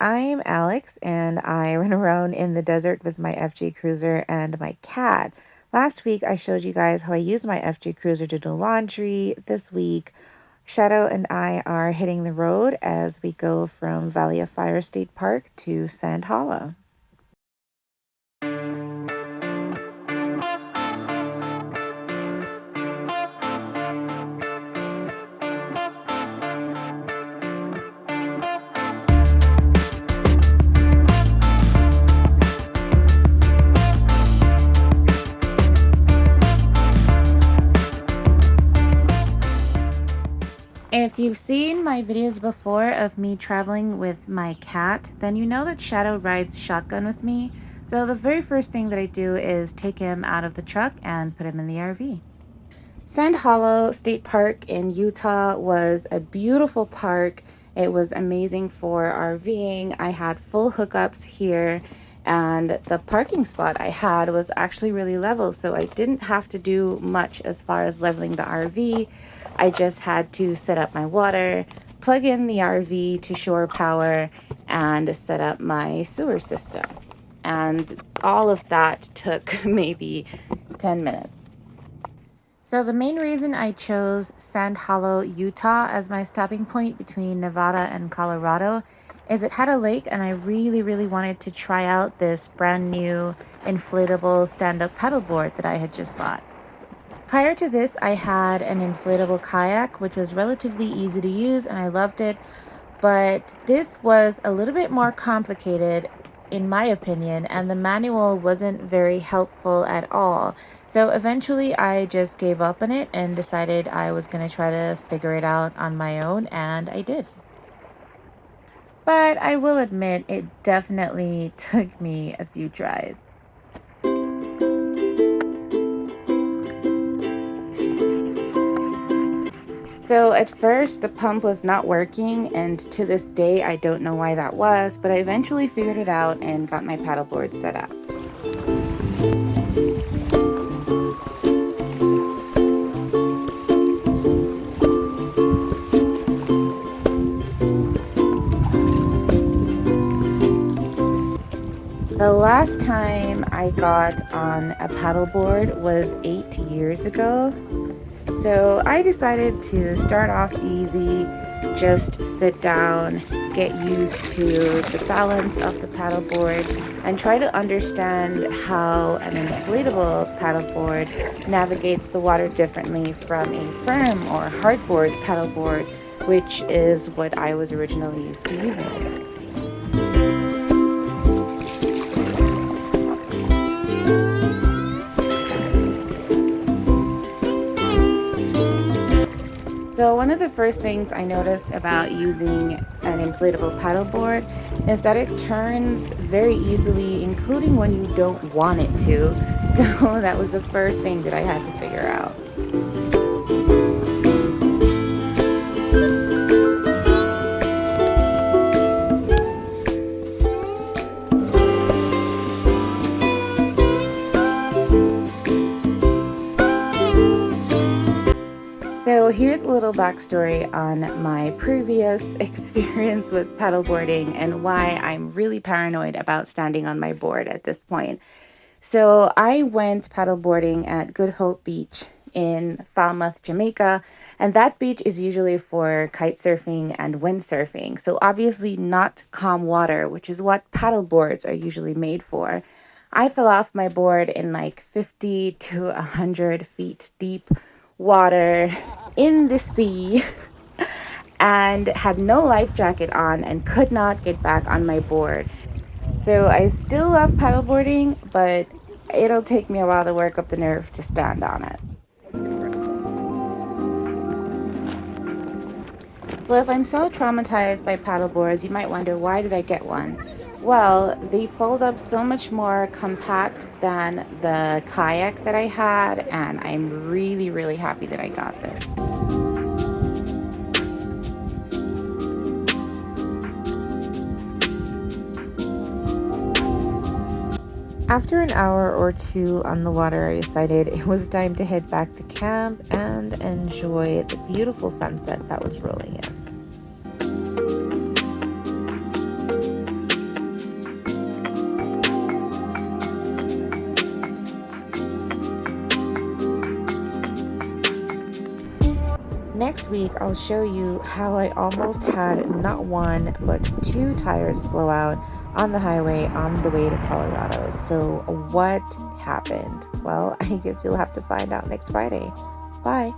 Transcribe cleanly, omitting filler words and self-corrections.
I'm Alex and I run around in the desert with my FJ Cruiser and my cat. Last week I showed you guys how I use my FJ Cruiser to do laundry. This week, Shadow and I are hitting the road as we go from Valley of Fire State Park to Sand Hollow. If you've seen my videos before of me traveling with my cat, then you know that Shadow rides shotgun with me. So the very first thing that I do is take him out of the truck and put him in the RV. Sand Hollow State Park in Utah was a beautiful park. It was amazing for RVing. I had full hookups here, and the parking spot I had was actually really level, so I didn't have to do much as far as leveling the RV. I just had to set up my water, plug in the RV to shore power, and set up my sewer system. And all of that took maybe 10 minutes. So the main reason I chose Sand Hollow, Utah as my stopping point between Nevada and Colorado is it had a lake, and I really wanted to try out this brand new inflatable stand-up paddleboard that I had just bought. Prior to this, I had an inflatable kayak, which was relatively easy to use and I loved it, but this was a little bit more complicated in my opinion, and the manual wasn't very helpful at all. So eventually I just gave up on it and decided I was going to try to figure it out on my own, and I did. But I will admit it definitely took me a few tries. So at first the pump was not working, and to this day I don't know why that was, but I eventually figured it out and got my paddleboard set up. The last time I got on a paddleboard was 8 years ago. So I decided to start off easy, just sit down, get used to the balance of the paddleboard, and try to understand how an inflatable paddleboard navigates the water differently from a firm or hardboard paddleboard, which is what I was originally used to using. So one of the first things I noticed about using an inflatable paddleboard is that it turns very easily, including when you don't want it to. So that was the first thing that I had to figure out. So here's a little backstory on my previous experience with paddleboarding and why I'm really paranoid about standing on my board at this point. So I went paddleboarding at Good Hope Beach in Falmouth, Jamaica, and that beach is usually for kite surfing and windsurfing. So obviously not calm water, which is what paddleboards are usually made for. I fell off my board in like 50 to 100 feet deep water in the sea and had no life jacket on and could not get back on my board. So I still love paddleboarding, but it'll take me a while to work up the nerve to stand on it. So if I'm so traumatized by paddleboards, you might wonder, why did I get one? Well, they fold up so much more compact than the kayak that I had, and I'm really happy that I got this. After an hour or two on the water, I decided it was time to head back to camp and enjoy the beautiful sunset that was rolling in. Next week, I'll show you how I almost had not one, but two tires blow out on the highway on the way to Colorado. So, what happened? Well, I guess you'll have to find out next Friday. Bye.